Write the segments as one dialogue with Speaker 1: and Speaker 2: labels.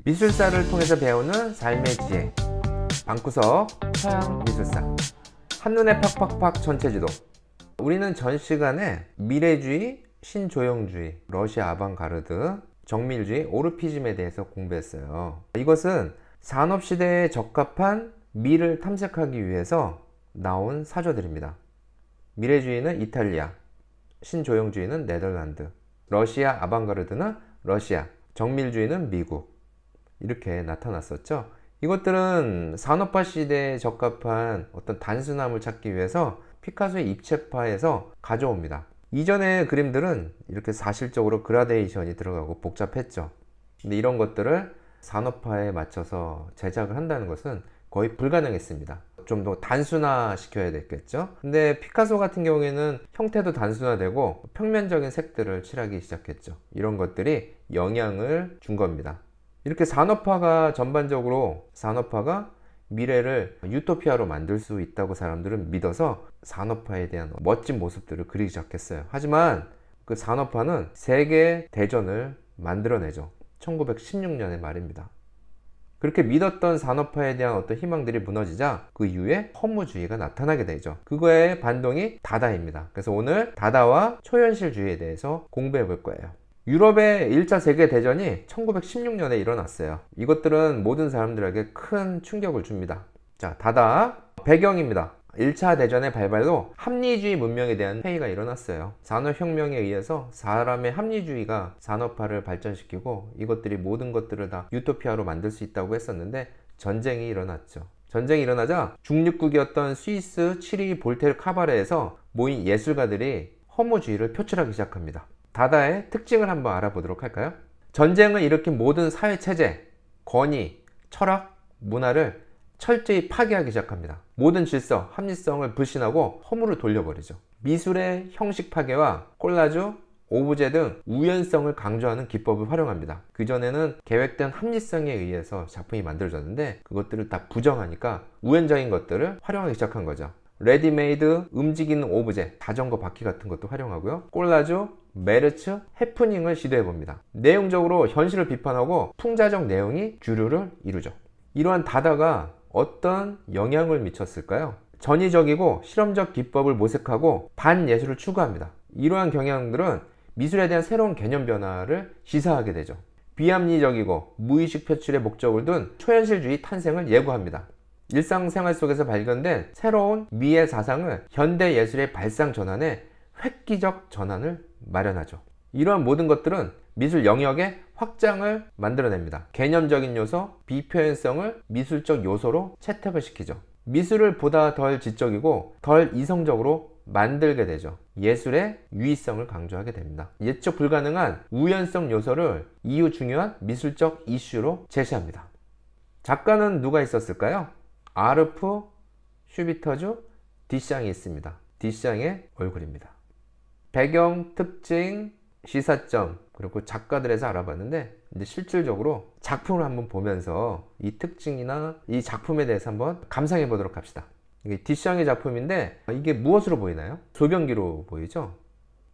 Speaker 1: 미술사를 통해서 배우는 삶의 지혜, 방구석 서양미술사, 한눈에 팍팍팍 전체지도. 우리는 전 시간에 미래주의, 신조형주의, 러시아 아방가르드, 정밀주의, 오르피즘에 대해서 공부했어요. 이것은 산업시대에 적합한 미를 탐색하기 위해서 나온 사조들입니다. 미래주의는 이탈리아, 신조형주의는 네덜란드, 러시아 아방가르드는 러시아, 정밀주의는 미국, 이렇게 나타났었죠. 이것들은 산업화 시대에 적합한 어떤 단순함을 찾기 위해서 피카소의 입체파에서 가져옵니다. 이전의 그림들은 이렇게 사실적으로 그라데이션이 들어가고 복잡했죠. 근데 이런 것들을 산업화에 맞춰서 제작을 한다는 것은 거의 불가능했습니다. 좀 더 단순화 시켜야 됐겠죠. 근데 피카소 같은 경우에는 형태도 단순화되고 평면적인 색들을 칠하기 시작했죠. 이런 것들이 영향을 준 겁니다. 이렇게 산업화가 전반적으로 산업화가 미래를 유토피아로 만들 수 있다고 사람들은 믿어서 산업화에 대한 멋진 모습들을 그리기 시작했어요. 하지만 그 산업화는 세계 대전을 만들어내죠. 1916년의 말입니다. 그렇게 믿었던 산업화에 대한 어떤 희망들이 무너지자 그 이후에 허무주의가 나타나게 되죠. 그거의 반동이 다다입니다. 그래서 오늘 다다와 초현실주의에 대해서 공부해 볼 거예요. 유럽의 1차 세계대전이 1916년에 일어났어요. 이것들은 모든 사람들에게 큰 충격을 줍니다. 자, 다다 배경입니다. 1차 대전의 발발로 합리주의 문명에 대한 회의가 일어났어요. 산업혁명에 의해서 사람의 합리주의가 산업화를 발전시키고 이것들이 모든 것들을 다 유토피아로 만들 수 있다고 했었는데 전쟁이 일어났죠. 전쟁이 일어나자 중립국이었던 스위스, 칠리, 볼테르, 카바레에서 모인 예술가들이 허무주의를 표출하기 시작합니다. 다다의 특징을 한번 알아보도록 할까요? 전쟁을 일으킨 모든 사회체제, 권위, 철학, 문화를 철저히 파괴하기 시작합니다. 모든 질서, 합리성을 불신하고 허물을 돌려버리죠. 미술의 형식 파괴와 콜라주, 오브제 등 우연성을 강조하는 기법을 활용합니다. 그전에는 계획된 합리성에 의해서 작품이 만들어졌는데 그것들을 다 부정하니까 우연적인 것들을 활용하기 시작한 거죠. 레디메이드, 움직이는 오브제, 자전거 바퀴 같은 것도 활용하고요. 콜라주, 메르츠, 해프닝을 시도해봅니다. 내용적으로 현실을 비판하고 풍자적 내용이 주류를 이루죠. 이러한 다다가 어떤 영향을 미쳤을까요? 전위적이고 실험적 기법을 모색하고 반예술을 추구합니다. 이러한 경향들은 미술에 대한 새로운 개념 변화를 시사하게 되죠. 비합리적이고 무의식 표출의 목적을 둔 초현실주의 탄생을 예고합니다. 일상생활 속에서 발견된 새로운 미의 사상을 현대 예술의 발상 전환에 획기적 전환을 마련하죠. 이러한 모든 것들은 미술 영역의 확장을 만들어냅니다. 개념적인 요소, 비표현성을 미술적 요소로 채택을 시키죠. 미술을 보다 덜 지적이고 덜 이성적으로 만들게 되죠. 예술의 유의성을 강조하게 됩니다. 예측 불가능한 우연성 요소를 이후 중요한 미술적 이슈로 제시합니다. 작가는 누가 있었을까요? 아르프, 슈비터주, 디샹이 있습니다. 디샹의 얼굴입니다. 배경, 특징, 시사점, 그리고 작가들에서 알아봤는데 이제 실질적으로 작품을 한번 보면서 이 특징이나 이 작품에 대해서 한번 감상해 보도록 합시다. 이게 디샹의 작품인데 이게 무엇으로 보이나요? 소변기로 보이죠?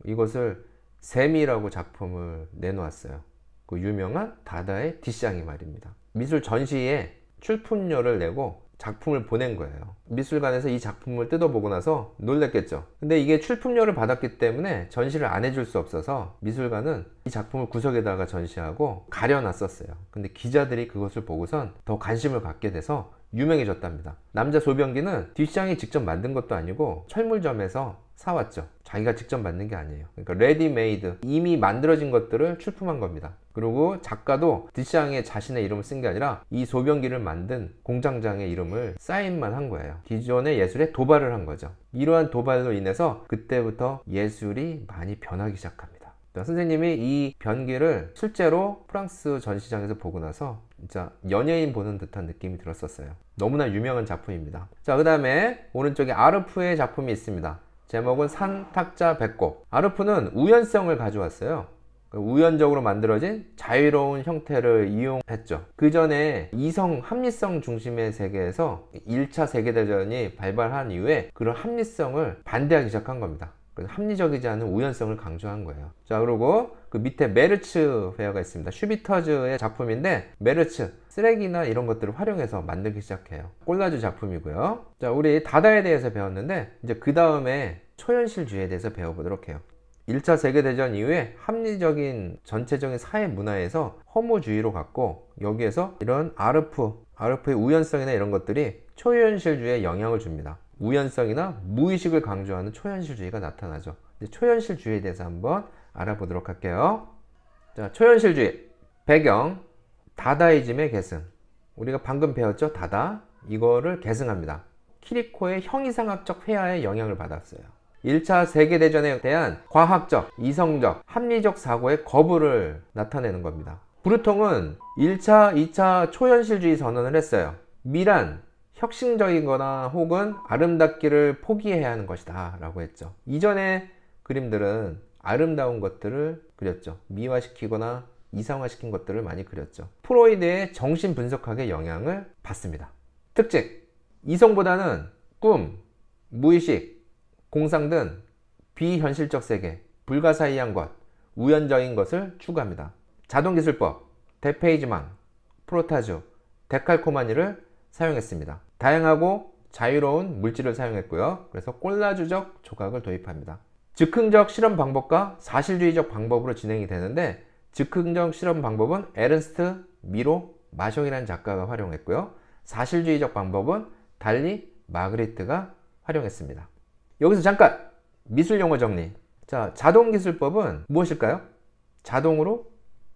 Speaker 1: 이것을 세미라고 작품을 내놓았어요. 그 유명한 다다의 디샹이 말입니다. 미술 전시에 출품료를 내고 작품을 보낸 거예요. 미술관에서 이 작품을 뜯어보고 나서 놀랬겠죠. 근데 이게 출품료를 받았기 때문에 전시를 안 해줄 수 없어서 미술관은 이 작품을 구석에다가 전시하고 가려놨었어요. 근데 기자들이 그것을 보고선 더 관심을 갖게 돼서 유명해졌답니다. 남자 소변기는 뒷샹이 직접 만든 것도 아니고 철물점에서 사왔죠. 자기가 직접 만든 게 아니에요. 그러니까 레디메이드, 이미 만들어진 것들을 출품한 겁니다. 그리고 작가도 뒷샹에 자신의 이름을 쓴 게 아니라 이 소변기를 만든 공장장의 이름을 사인만 한 거예요. 기존의 예술에 도발을 한 거죠. 이러한 도발로 인해서 그때부터 예술이 많이 변하기 시작합니다. 선생님이 이 변기를 실제로 프랑스 전시장에서 보고 나서 진짜 연예인 보는 듯한 느낌이 들었었어요. 너무나 유명한 작품입니다. 자, 그 다음에 오른쪽에 아르프의 작품이 있습니다. 제목은 산, 탁자, 배꼽. 아르프는 우연성을 가져왔어요. 우연적으로 만들어진 자유로운 형태를 이용했죠. 그 전에 이성, 합리성 중심의 세계에서 1차 세계대전이 발발한 이후에 그런 합리성을 반대하기 시작한 겁니다. 그래서 합리적이지 않은 우연성을 강조한 거예요. 자, 그리고 그 밑에 메르츠 회화가 있습니다. 슈비터즈의 작품인데 메르츠, 쓰레기나 이런 것들을 활용해서 만들기 시작해요. 꼴라주 작품이고요. 자, 우리 다다에 대해서 배웠는데 이제 그 다음에 초현실주의에 대해서 배워보도록 해요. 1차 세계대전 이후에 합리적인 전체적인 사회 문화에서 허무주의로 갔고, 여기에서 이런 아르프의 우연성이나 이런 것들이 초현실주의에 영향을 줍니다. 우연성이나 무의식을 강조하는 초현실주의가 나타나죠. 이제 초현실주의에 대해서 한번 알아보도록 할게요. 자, 초현실주의 배경, 다다이즘의 계승. 우리가 방금 배웠죠? 다다. 이거를 계승합니다. 키리코의 형이상학적 회화에 영향을 받았어요. 1차 세계대전에 대한 과학적, 이성적, 합리적 사고의 거부를 나타내는 겁니다. 브루통은 1차, 2차 초현실주의 선언을 했어요. 미란, 혁신적이거나 혹은 아름답기를 포기해야 하는 것이다 라고 했죠. 이전의 그림들은 아름다운 것들을 그렸죠. 미화시키거나 이상화시킨 것들을 많이 그렸죠. 프로이드의 정신분석학의 영향을 받습니다. 특징, 이성보다는 꿈, 무의식, 공상 등 비현실적 세계, 불가사의한 것, 우연적인 것을 추구합니다. 자동기술법, 데페이즈망, 프로타주, 데칼코마니를 사용했습니다. 다양하고 자유로운 물질을 사용했고요. 그래서 꼴라주적 조각을 도입합니다. 즉흥적 실험 방법과 사실주의적 방법으로 진행이 되는데, 즉흥적 실험 방법은 에른스트 미로 마숑이라는 작가가 활용했고요. 사실주의적 방법은 달리 마그리트가 활용했습니다. 여기서 잠깐 미술 용어 정리. 자, 자동기술법은 무엇일까요? 자동으로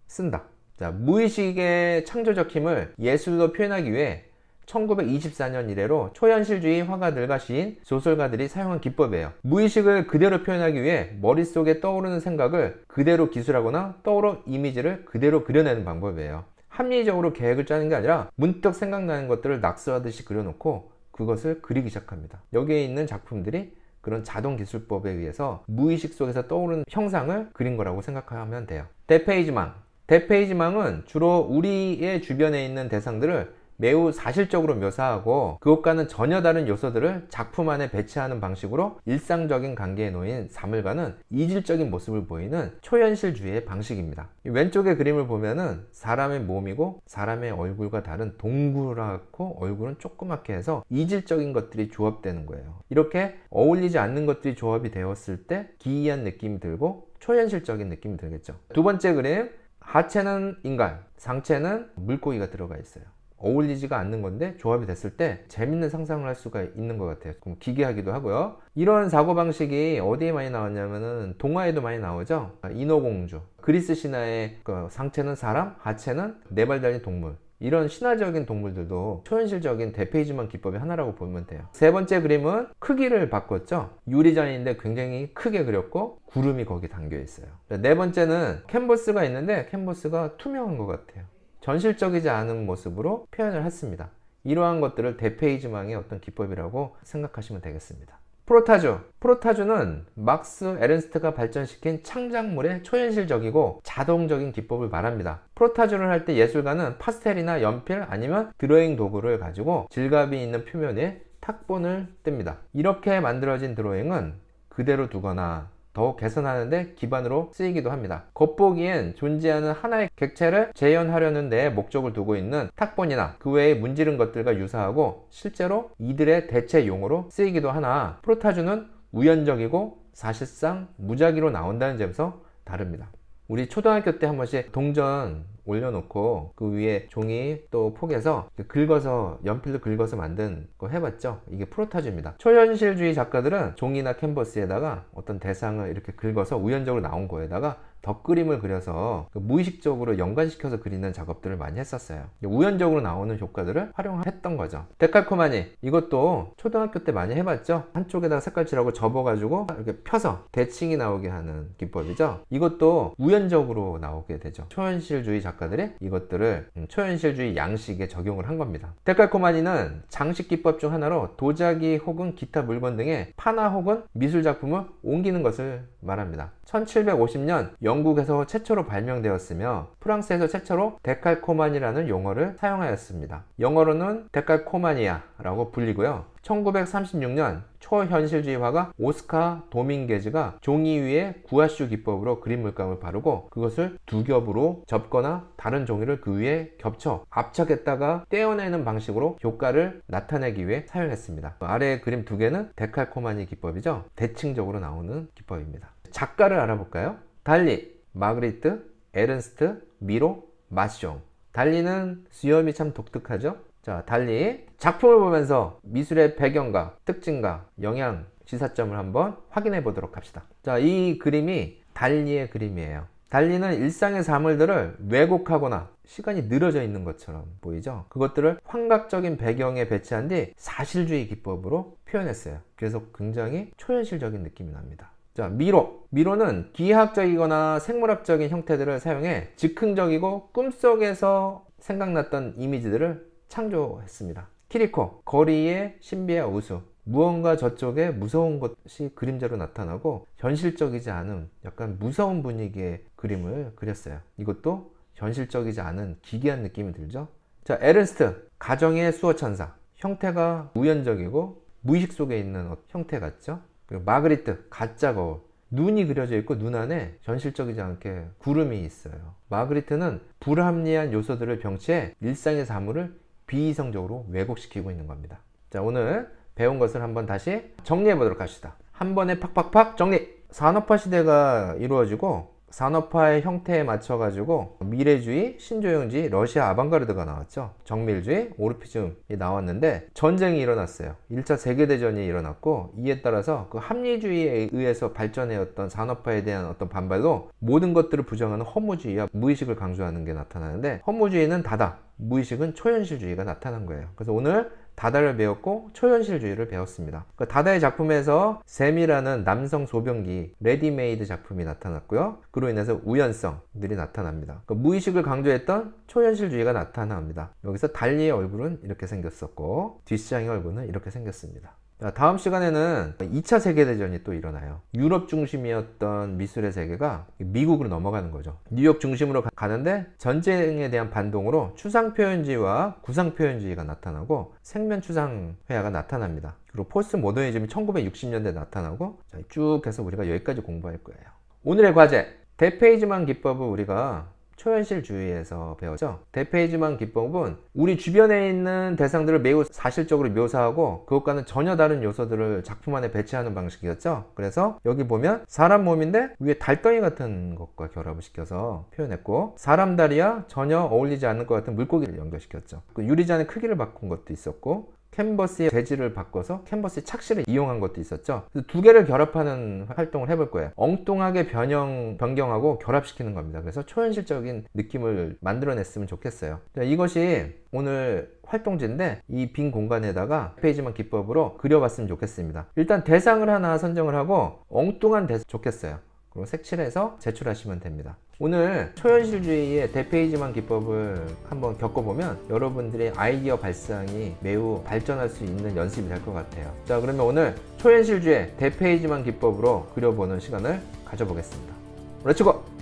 Speaker 1: 쓴다. 자, 무의식의 창조적 힘을 예술로 표현하기 위해 1924년 이래로 초현실주의 화가들과 시인, 소설가들이 사용한 기법이에요. 무의식을 그대로 표현하기 위해 머릿속에 떠오르는 생각을 그대로 기술하거나 떠오른 이미지를 그대로 그려내는 방법이에요. 합리적으로 계획을 짜는 게 아니라 문득 생각나는 것들을 낙서하듯이 그려놓고 그것을 그리기 시작합니다. 여기에 있는 작품들이 그런 자동기술법에 의해서 무의식 속에서 떠오르는 형상을 그린 거라고 생각하면 돼요. 데페이즈망. 데페이즈망은 주로 우리의 주변에 있는 대상들을 매우 사실적으로 묘사하고 그것과는 전혀 다른 요소들을 작품 안에 배치하는 방식으로 일상적인 관계에 놓인 사물과는 이질적인 모습을 보이는 초현실주의의 방식입니다. 왼쪽의 그림을 보면은 사람의 몸이고 사람의 얼굴과 다른 동그랗고 얼굴은 조그맣게 해서 이질적인 것들이 조합되는 거예요. 이렇게 어울리지 않는 것들이 조합이 되었을 때 기이한 느낌이 들고 초현실적인 느낌이 들겠죠. 두 번째 그림, 하체는 인간, 상체는 물고기가 들어가 있어요. 어울리지가 않는 건데 조합이 됐을 때 재밌는 상상을 할 수가 있는 것 같아요. 그럼 기괴하기도 하고요. 이런 사고방식이 어디에 많이 나왔냐면은 동화에도 많이 나오죠. 인어공주, 그리스 신화의 그 상체는 사람, 하체는 네 발 달린 동물, 이런 신화적인 동물들도 초현실적인 데페이즈망 기법의 하나라고 보면 돼요. 세 번째 그림은 크기를 바꿨죠. 유리잔인데 굉장히 크게 그렸고 구름이 거기 담겨 있어요. 네 번째는 캔버스가 있는데 캔버스가 투명한 것 같아요. 전실적이지 않은 모습으로 표현을 했습니다. 이러한 것들을 데페이즈망의 어떤 기법이라고 생각하시면 되겠습니다. 프로타주. 프로타주는 막스 에른스트가 발전시킨 창작물의 초현실적이고 자동적인 기법을 말합니다. 프로타주를 할 때 예술가는 파스텔이나 연필 아니면 드로잉 도구를 가지고 질감이 있는 표면에 탁본을 띱니다. 이렇게 만들어진 드로잉은 그대로 두거나 더욱 개선하는 데 기반으로 쓰이기도 합니다. 겉보기엔 존재하는 하나의 객체를 재현하려는 데 목적을 두고 있는 탁본이나 그 외의 문지른 것들과 유사하고 실제로 이들의 대체 용어로 쓰이기도 하나, 프로타주는 우연적이고 사실상 무작위로 나온다는 점에서 다릅니다. 우리 초등학교 때 한 번씩 동전 올려놓고 그 위에 종이 또 포개서 긁어서 연필로 긁어서 만든 거 해봤죠? 이게 프로타주입니다. 초현실주의 작가들은 종이나 캔버스에다가 어떤 대상을 이렇게 긁어서 우연적으로 나온 거에다가 덧그림을 그려서 무의식적으로 연관시켜서 그리는 작업들을 많이 했었어요. 우연적으로 나오는 효과들을 활용했던 거죠. 데칼코마니, 이것도 초등학교 때 많이 해봤죠. 한쪽에다가 색깔칠하고 접어가지고 이렇게 펴서 대칭이 나오게 하는 기법이죠. 이것도 우연적으로 나오게 되죠. 초현실주의 작가들이 이것들을 초현실주의 양식에 적용을 한 겁니다. 데칼코마니는 장식 기법 중 하나로 도자기 혹은 기타 물건 등의 파나 혹은 미술 작품을 옮기는 것을 말합니다. 1750년 영국에서 최초로 발명되었으며 프랑스에서 최초로 데칼코마니라는 용어를 사용하였습니다. 영어로는 데칼코마니아라고 불리고요. 1936년 초현실주의 화가 오스카 도밍게즈가 종이 위에 구아슈 기법으로 그림 물감을 바르고 그것을 두 겹으로 접거나 다른 종이를 그 위에 겹쳐 압착했다가 떼어내는 방식으로 효과를 나타내기 위해 사용했습니다. 아래의 그림 두 개는 데칼코마니 기법이죠. 대칭적으로 나오는 기법입니다. 작가를 알아볼까요? 달리, 마그리트, 에른스트, 미로, 마숑. 달리는 수염이 참 독특하죠. 자, 달리 작품을 보면서 미술의 배경과 특징과 영향, 시사점을 한번 확인해 보도록 합시다. 자, 이 그림이 달리의 그림이에요. 달리는 일상의 사물들을 왜곡하거나 시간이 늘어져 있는 것처럼 보이죠. 그것들을 환각적인 배경에 배치한 뒤 사실주의 기법으로 표현했어요. 그래서 굉장히 초현실적인 느낌이 납니다. 자, 미로는 기하학적이거나 생물학적인 형태들을 사용해 즉흥적이고 꿈속에서 생각났던 이미지들을 창조했습니다. 키리코, 거리의 신비와 우수, 무언가 저쪽에 무서운 것이 그림자로 나타나고 현실적이지 않은 약간 무서운 분위기의 그림을 그렸어요. 이것도 현실적이지 않은 기괴한 느낌이 들죠. 자, 에른스트, 가정의 수호천사. 형태가 우연적이고 무의식 속에 있는 형태 같죠. 그리고 마그리트, 가짜 거울. 눈이 그려져 있고 눈 안에 현실적이지 않게 구름이 있어요. 마그리트는 불합리한 요소들을 병치해 일상의 사물을 비이성적으로 왜곡시키고 있는 겁니다. 자, 오늘 배운 것을 한번 다시 정리해 보도록 합시다. 한 번에 팍팍팍 정리! 산업화 시대가 이루어지고 산업화의 형태에 맞춰 가지고 미래주의, 신조형주의, 러시아 아방가르드가 나왔죠. 정밀주의, 오르피즘이 나왔는데 전쟁이 일어났어요. 1차 세계대전이 일어났고 이에 따라서 그 합리주의에 의해서 발전해왔던 산업화에 대한 어떤 반발로 모든 것들을 부정하는 허무주의와 무의식을 강조하는 게 나타나는데 허무주의는 다다, 무의식은 초현실주의가 나타난 거예요. 그래서 오늘 다다를 배웠고 초현실주의를 배웠습니다. 그 다다의 작품에서 샘이라는 남성 소변기 레디메이드 작품이 나타났고요. 그로 인해서 우연성들이 나타납니다. 그 무의식을 강조했던 초현실주의가 나타납니다. 여기서 달리의 얼굴은 이렇게 생겼었고 뒷시장의 얼굴은 이렇게 생겼습니다. 자, 다음 시간에는 2차 세계대전이 또 일어나요. 유럽 중심이었던 미술의 세계가 미국으로 넘어가는 거죠. 뉴욕 중심으로 가는데 전쟁에 대한 반동으로 추상표현주의와 구상표현주의가 나타나고 생면추상회화가 나타납니다. 그리고 포스트 모더니즘이 1960년대에 나타나고 쭉 해서 우리가 여기까지 공부할 거예요. 오늘의 과제, 대페이지만 기법을 우리가 초현실주의에서 배웠죠. 대페이지만 기법은 우리 주변에 있는 대상들을 매우 사실적으로 묘사하고 그것과는 전혀 다른 요소들을 작품 안에 배치하는 방식이었죠. 그래서 여기 보면 사람 몸인데 위에 달덩이 같은 것과 결합을 시켜서 표현했고 사람 다리와 전혀 어울리지 않는 것 같은 물고기를 연결시켰죠. 그 유리잔의 크기를 바꾼 것도 있었고 캔버스의 재질을 바꿔서 캔버스의 착시를 이용한 것도 있었죠. 그래서 두 개를 결합하는 활동을 해볼 거예요. 엉뚱하게 변경하고 결합시키는 겁니다. 그래서 초현실적인 느낌을 만들어냈으면 좋겠어요. 이것이 오늘 활동지인데 이 빈 공간에다가 페이지만 기법으로 그려봤으면 좋겠습니다. 일단 대상을 하나 선정을 하고 엉뚱한 대상 좋겠어요. 그리고 색칠해서 제출하시면 됩니다. 오늘 초현실주의의 대페이지만 기법을 한번 겪어보면 여러분들의 아이디어 발상이 매우 발전할 수 있는 연습이 될 것 같아요. 자, 그러면 오늘 초현실주의 대페이지만 기법으로 그려보는 시간을 가져보겠습니다. 렛츠고!